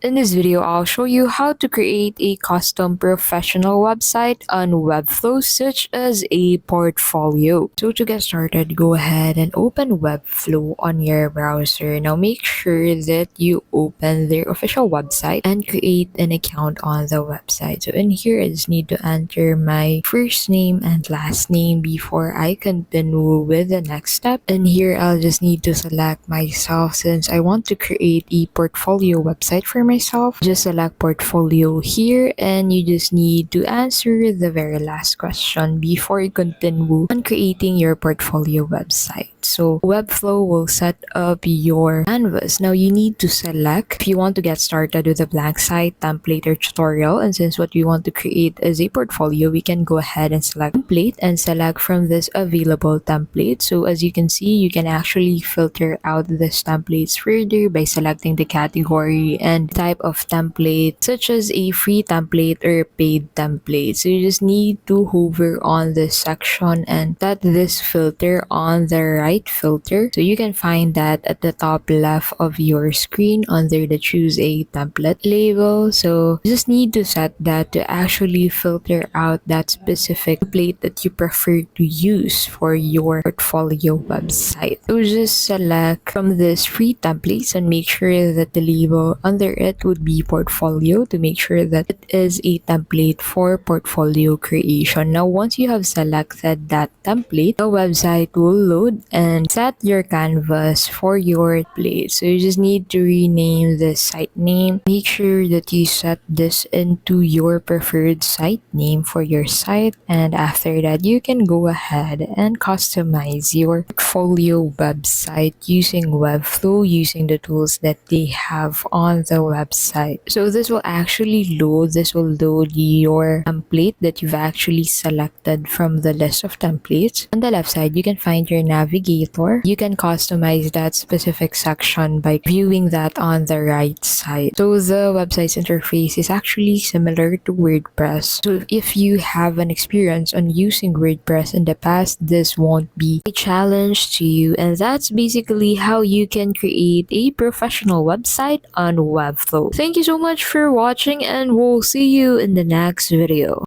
In this video, I'll show you how to create a custom professional website on Webflow, such as a portfolio. So to get started, go ahead and open Webflow on your browser. Now make sure that you open their official website and create an account on the website. So in here, I just need to enter my first name and last name before I continue with the next step. And here, I'll just need to select myself since I want to create a portfolio website for myself. Just select portfolio here, and you just need to answer the very last question before you continue on creating your portfolio website. So Webflow will set up your canvas. Now you need to select if you want to get started with a blank site, template, or tutorial. And since what we want to create is a portfolio, we can go ahead and select template and select from this available template. So as you can see, you can actually filter out these templates further by selecting the category and type of template, such as a free template or paid template. So you just need to hover on this section and set this filter on the right filter. So you can find that at the top left of your screen under the choose a template label. So you just need to set that to actually filter out that specific template that you prefer to use for your portfolio website. So just select from this free templates and make sure that the label under it would be portfolio to make sure that it is a template for portfolio creation. Now once you have selected that template, the website will load and set your canvas for your template. So you just need to rename the site name. Make sure that you set this into your preferred site name for your site, and after that you can go ahead and customize your portfolio website using Webflow, using the tools that they have on the website. So this will actually load your template that you've actually selected from the list of templates. On the left side, you can find your navigator. You can customize that specific section by viewing that on the right side. So the website's interface is actually similar to WordPress. So if you have an experience on using WordPress in the past, this won't be a challenge to you. And that's basically how you can create a professional website on Webflow. Thank you so much for watching, and we'll see you in the next video.